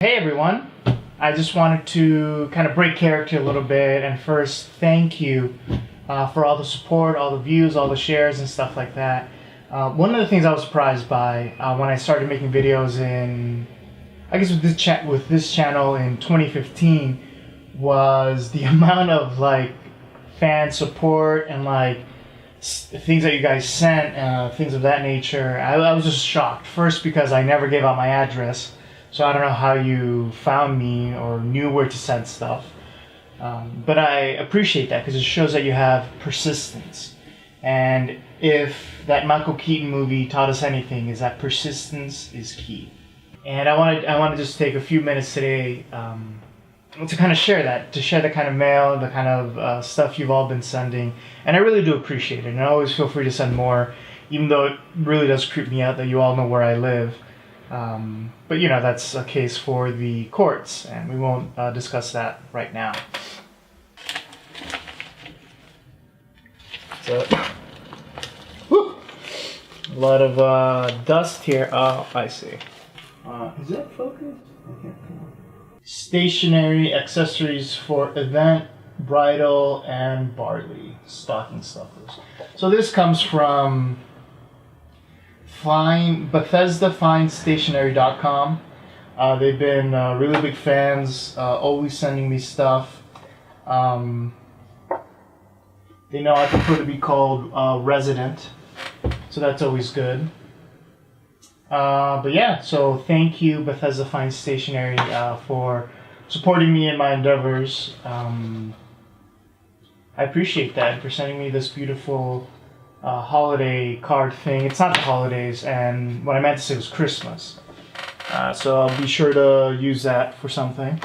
Hey everyone, I just wanted to kind of break character a little bit and first thank you for all the support, all the views, all the shares and stuff like that. One of the things I was surprised by when I started making videos with this channel in 2015 was the amount of fan support and things that you guys sent, things of that nature. I was just shocked. First because I never gave out my address. So I don't know how you found me or knew where to send stuff. But I appreciate that because it shows that you have persistence. And if that Michael Keaton movie taught us anything, is that persistence is key. And I want to just take a few minutes today to kind of share that, the kind of mail, the kind of stuff you've all been sending. And I really do appreciate it. And I always feel free to send more, even though it really does creep me out that you all know where I live. But that's a case for the courts, and we won't discuss that right now. So, whew, a lot of dust here. Oh, I see. Is that focused? I can't tell. Stationery accessories for event, bridal, and barley stocking stuffers. So this comes from BethesdaFineStationery.com. They've been really big fans, always sending me stuff. They know I prefer to be called resident, so that's always good. But yeah, so thank you, Bethesda Fine Stationery, for supporting me in my endeavors. I appreciate that, and for sending me this beautiful holiday card thing. It's not the holidays, and what I meant to say was Christmas. So I'll be sure to use that for something.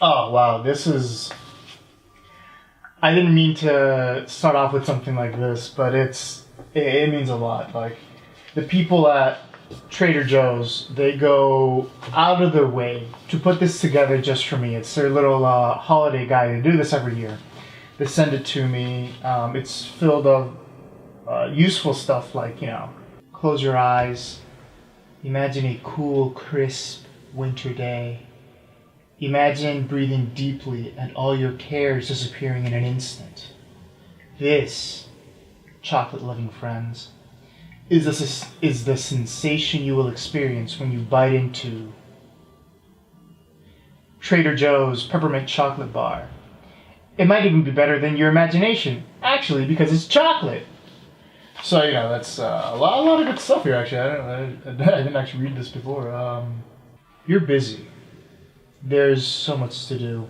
Oh wow, this is... I didn't mean to start off with something like this, but it means a lot. Like, the people at Trader Joe's, they go out of their way to put this together just for me. It's their little holiday guide. They do this every year. They send it to me. It's filled of useful stuff like, close your eyes. Imagine a cool, crisp winter day. Imagine breathing deeply and all your cares disappearing in an instant. This, chocolate-loving friends, is the sensation you will experience when you bite into Trader Joe's peppermint chocolate bar. It might even be better than your imagination, actually, because it's chocolate. So, that's a lot of good stuff here, actually. I didn't actually read this before. You're busy. There's so much to do.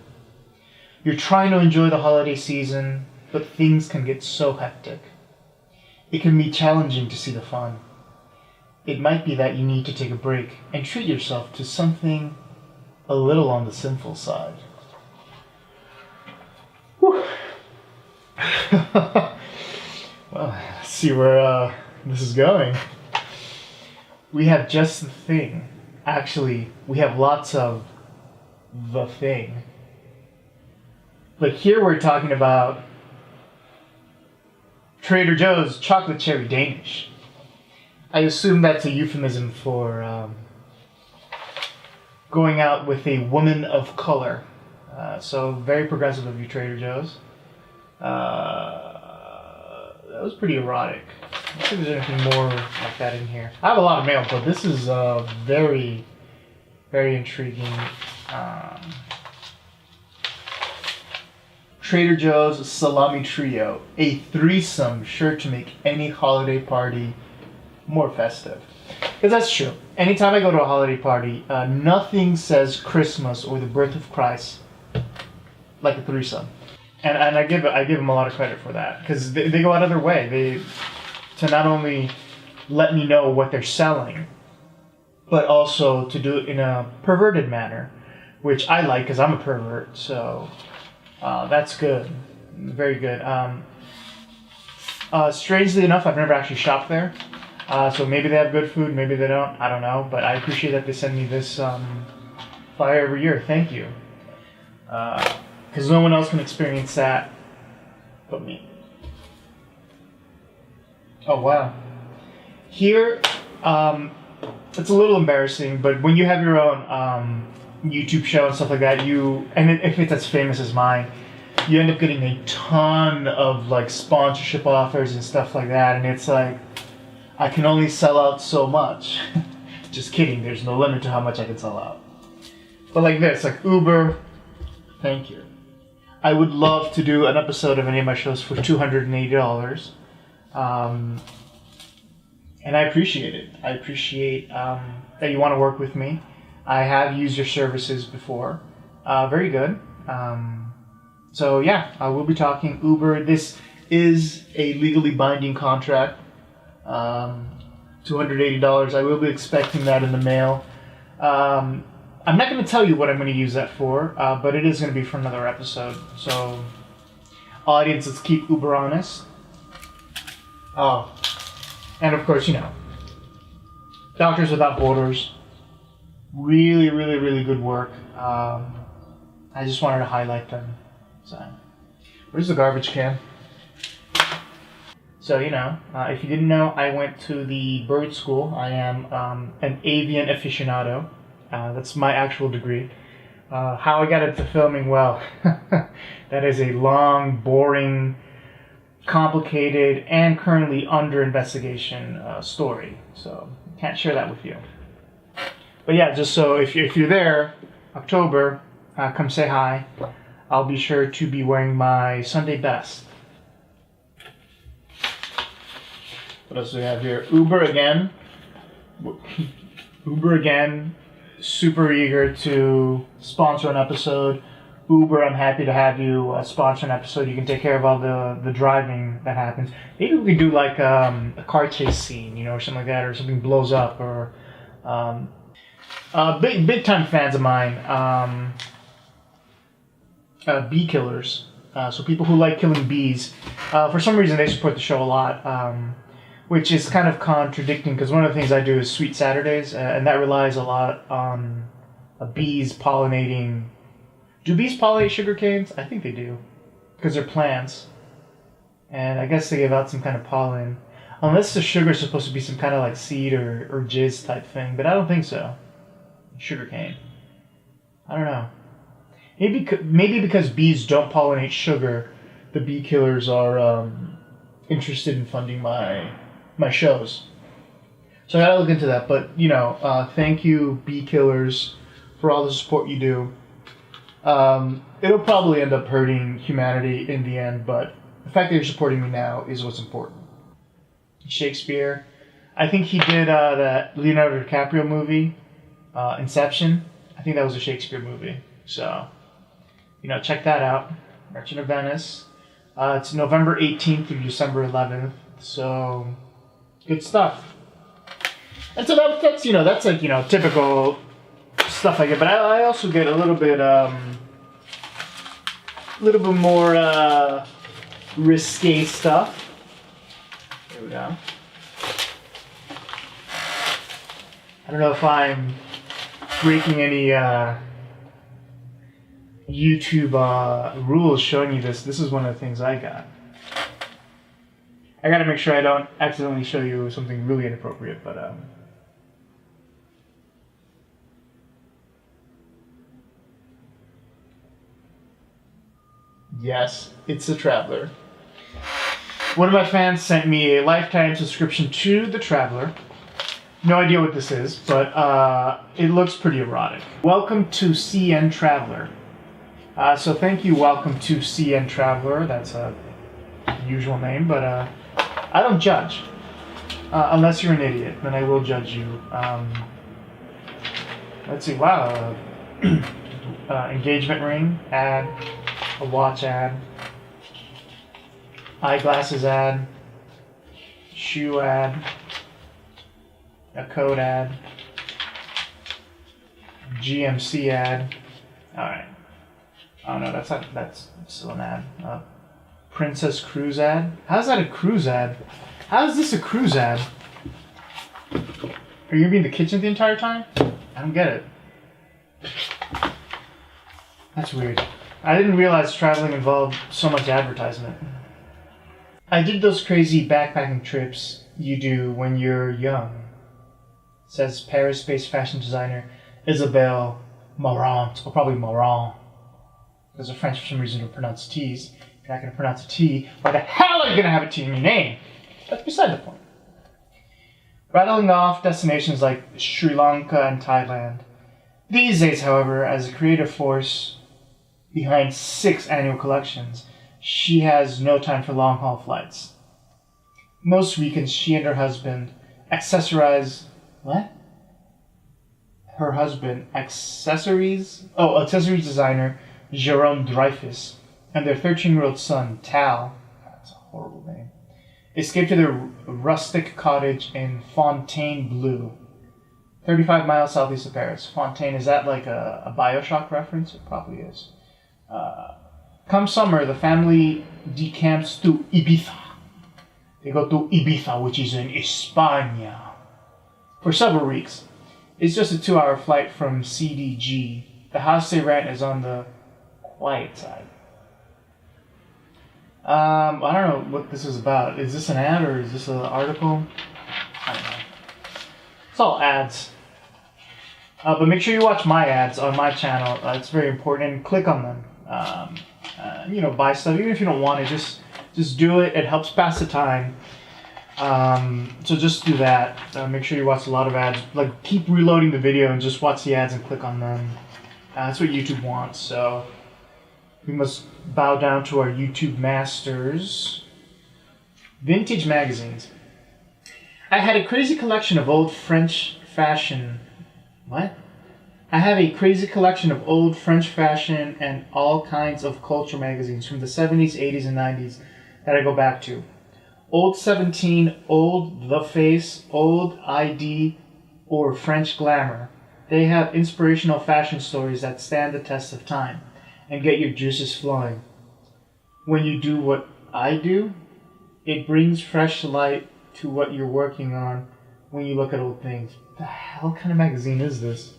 You're trying to enjoy the holiday season, but things can get so hectic. It can be challenging to see the fun. It might be that you need to take a break and treat yourself to something a little on the sinful side. Well, let's see where this is going. We have just the thing. Actually, we have lots of the thing. But here we're talking about Trader Joe's chocolate cherry Danish. I assume that's a euphemism for going out with a woman of color. So very progressive of you, Trader Joe's. That was pretty erotic. Let's see if there's anything more like that in here. I have a lot of mail, but this is very, very intriguing. Trader Joe's Salami Trio, a threesome sure to make any holiday party more festive. Because that's true. Anytime I go to a holiday party, nothing says Christmas or the birth of Christ like a threesome. And I give them a lot of credit for that, because they go out of their way to not only let me know what they're selling, but also to do it in a perverted manner, which I like because I'm a pervert. So that's good, very good. Strangely enough, I've never actually shopped there, so maybe they have good food, maybe they don't. I don't know, but I appreciate that they send me this flyer every year. Thank you. Because no one else can experience that but me. Oh wow. Here, it's a little embarrassing, but when you have your own YouTube show and stuff like that, if it's as famous as mine, you end up getting a ton of like sponsorship offers and stuff like that, and it's like I can only sell out so much. Just kidding. There's no limit to how much I can sell out. But like this, like Uber, thank you. I would love to do an episode of any of my shows for $280. And I appreciate it. I appreciate that you want to work with me. I have used your services before. Very good. So yeah, I will be talking Uber. This is a legally binding contract. $280. I will be expecting that in the mail. I'm not going to tell you what I'm going to use that for, but it is going to be for another episode. So, audience, let's keep Uber honest. Oh, and of course, Doctors Without Borders. Really, really, really good work. I just wanted to highlight them. So, where's the garbage can? So, if you didn't know, I went to the bird school. I am an avian aficionado. That's my actual degree. How I got into filming, well, that is a long, boring, complicated, and currently under investigation story. So, can't share that with you. But yeah, just so if you're there, October, come say hi. I'll be sure to be wearing my Sunday best. What else do we have here? Uber again. Super eager to sponsor an episode. Uber, I'm happy to have you sponsor an episode. You can take care of all the driving that happens. Maybe we could do like a car chase scene, or something like that, or something blows up, or big time fans of mine. Bee killers. So people who like killing bees. For some reason, they support the show a lot. Which is kind of contradicting because one of the things I do is Sweet Saturdays, and that relies a lot on bees pollinating. Do bees pollinate sugar canes? I think they do, because they're plants, and I guess they give out some kind of pollen. Unless the sugar is supposed to be some kind of like seed or jizz type thing, but I don't think so. Sugar cane. I don't know. Maybe because bees don't pollinate sugar, the bee killers are interested in funding my shows. So I gotta look into that. But thank you, bee killers, for all the support you do. It'll probably end up hurting humanity in the end, but the fact that you're supporting me now is what's important. Shakespeare. I think he did that Leonardo DiCaprio movie, Inception. I think that was a Shakespeare movie. So, check that out. Merchant of Venice. It's November 18th through December 11th. So, good stuff. And so that's like, typical stuff I get. But I also get a little bit more risque stuff. Here we go. I don't know if I'm breaking any YouTube rules showing you this. This is one of the things I got. I gotta make sure I don't accidentally show you something really inappropriate, but yes, it's The Traveler. One of my fans sent me a lifetime subscription to The Traveler. No idea what this is, but it looks pretty erotic. Welcome to CN Traveler. So thank you, welcome to CN Traveler. That's a usual name, but I don't judge. Unless you're an idiot, then I will judge you. Let's see, wow. Engagement ring ad, a watch ad, eyeglasses ad, shoe ad, a code ad, GMC ad. Alright. Oh no, that's still an ad. Princess Cruise ad? How's that a cruise ad? How is this a cruise ad? Are you gonna be in the kitchen the entire time? I don't get it. That's weird. I didn't realize traveling involved so much advertisement. I did those crazy backpacking trips you do when you're young. says Paris-based fashion designer Isabelle Marant, or probably Marant, because the French for some reason don't pronounce T's. You're not going to pronounce a T. Why the hell are you going to have a T in your name? That's beside the point. Rattling off destinations like Sri Lanka and Thailand. These days, however, as a creative force behind 6 annual collections, she has no time for long-haul flights. Most weekends, she and her husband accessorize... What? Her husband, accessories designer Jerome Dreyfus, and their 13-year-old son, Tal, that's a horrible name, escaped to their rustic cottage in Fontainebleau, 35 miles southeast of Paris. Fontaine, is that like a Bioshock reference? It probably is. Come summer, the family decamps to Ibiza. They go to Ibiza, which is in España, for several weeks. It's just a 2-hour flight from CDG. The house they rent is on the quiet side. I don't know what this is about. Is this an ad or is this an article? I don't know. It's all ads. But make sure you watch my ads on my channel. It's very important. And click on them. Buy stuff. Even if you don't want it, just do it. It helps pass the time. So just do that. Make sure you watch a lot of ads. Like, keep reloading the video and just watch the ads and click on them. That's what YouTube wants. So we must bow down to our YouTube masters. Vintage magazines. I had a crazy collection of old French fashion. What? I have a crazy collection of old French fashion and all kinds of culture magazines from the 70s, 80s, and 90s that I go back to. Old 17, Old The Face, Old ID, or French Glamour. They have inspirational fashion stories that stand the test of time and get your juices flowing. When you do what I do, it brings fresh light to what you're working on when you look at old things. The hell kind of magazine is this?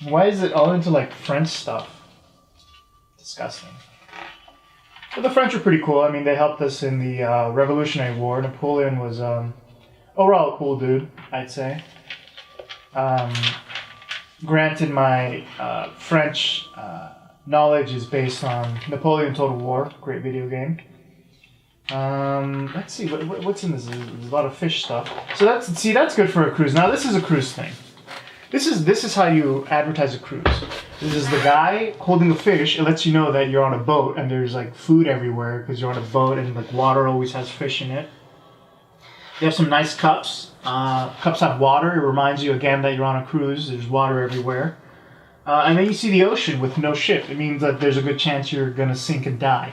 Why is it all into like French stuff? Disgusting. But the French are pretty cool. I mean, they helped us in the Revolutionary War. Napoleon was overall a cool dude, I'd say. Granted, my French knowledge is based on Napoleon Total War, great video game. Let's see, what's in this? There's a lot of fish stuff. So that's good for a cruise. Now this is a cruise thing. This is how you advertise a cruise. This is the guy holding the fish. It lets you know that you're on a boat and there's like food everywhere because you're on a boat and like water always has fish in it. They have some nice cups. Cups have water. It reminds you again that you're on a cruise. There's water everywhere. And then you see the ocean with no ship. It means that there's a good chance you're going to sink and die.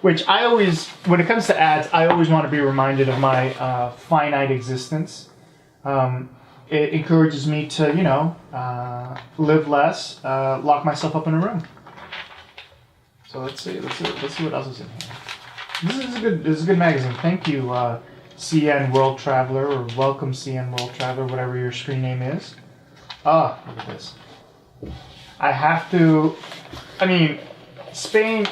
Which I always, when it comes to ads, I always want to be reminded of my finite existence. It encourages me to, live less, lock myself up in a room. So let's see what else is in here. This is a good magazine. Thank you, CN World Traveler, or welcome CN World Traveler, whatever your screen name is. Ah, look at this. Spain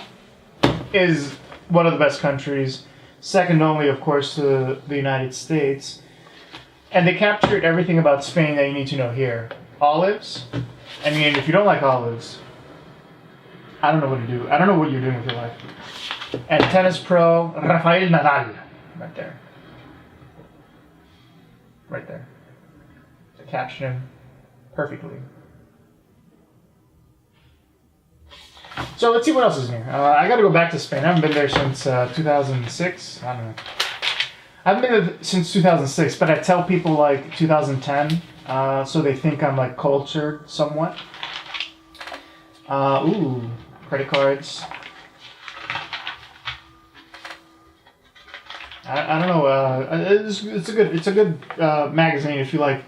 is one of the best countries, second only, of course, to the United States. And they captured everything about Spain that you need to know here. Olives. I mean, if you don't like olives, I don't know what to do. I don't know what you're doing with your life. And tennis pro Rafael Nadal. Right there. Right there. To caption him perfectly. So let's see what else is in here. I gotta go back to Spain. I haven't been there since 2006. I don't know. I haven't been there since 2006, but I tell people like 2010, so they think I'm like cultured somewhat. Credit cards. I don't know. It's a good magazine if you like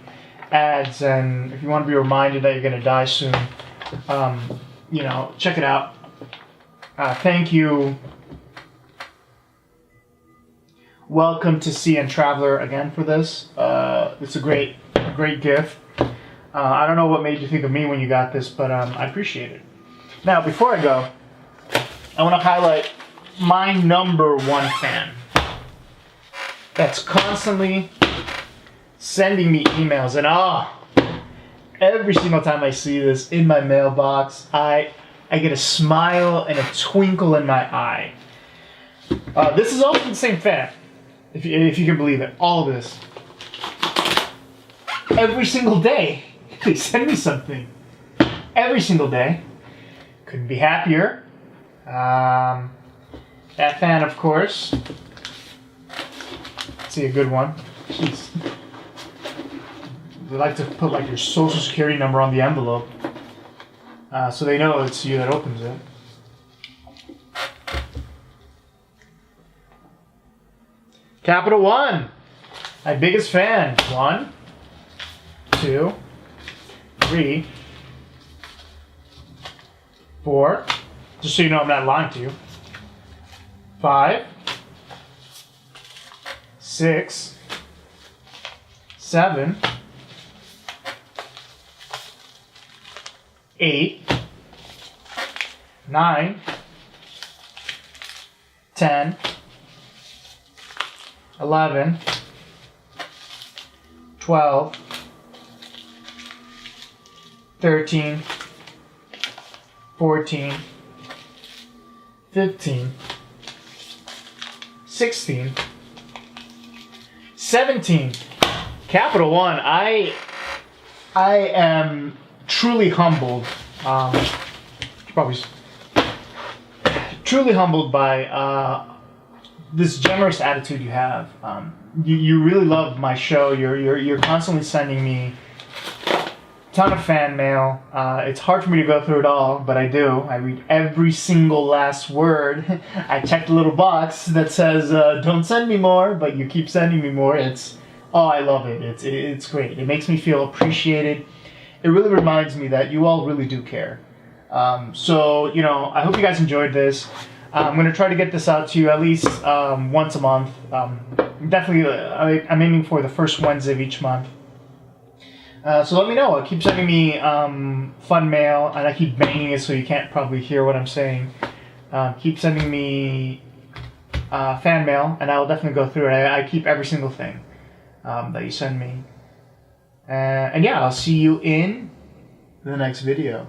ads and if you want to be reminded that you're gonna die soon. Check it out. Thank you. Welcome to CN Traveler again for this. It's a great gift. I don't know what made you think of me when you got this, but I appreciate it. Now, before I go, I want to highlight my number one fan that's constantly sending me emails, and every single time I see this in my mailbox, I get a smile and a twinkle in my eye. This is all from the same fan, if you can believe it. All of this. Every single day, they send me something. Every single day. Couldn't be happier. That fan, of course. Let's see, a good one. Jeez. They like to put like your social security number on the envelope, so they know it's you that opens it. Capital One, my biggest fan. 1, 2, 3, 4. Just so you know, I'm not lying to you. 5, 6, 7, 8, 9, 10, 11, 12, 13, 14, 15, 16, 17. Capital One, I am truly humbled. Truly humbled by this generous attitude you have. You really love my show. You're constantly sending me a ton of fan mail. It's hard for me to go through it all, but I do. I read every single last word. I check the little box that says don't send me more, but you keep sending me more. I love it. It's great. It makes me feel appreciated. It really reminds me that you all really do care. So, I hope you guys enjoyed this. I'm going to try to get this out to you at least once a month. Definitely, I'm aiming for the first Wednesday of each month. So let me know. Keep sending me fun mail, and I keep banging it so you can't probably hear what I'm saying. Keep sending me fan mail, and I will definitely go through it. I keep every single thing that you send me. And yeah, I'll see you in the next video.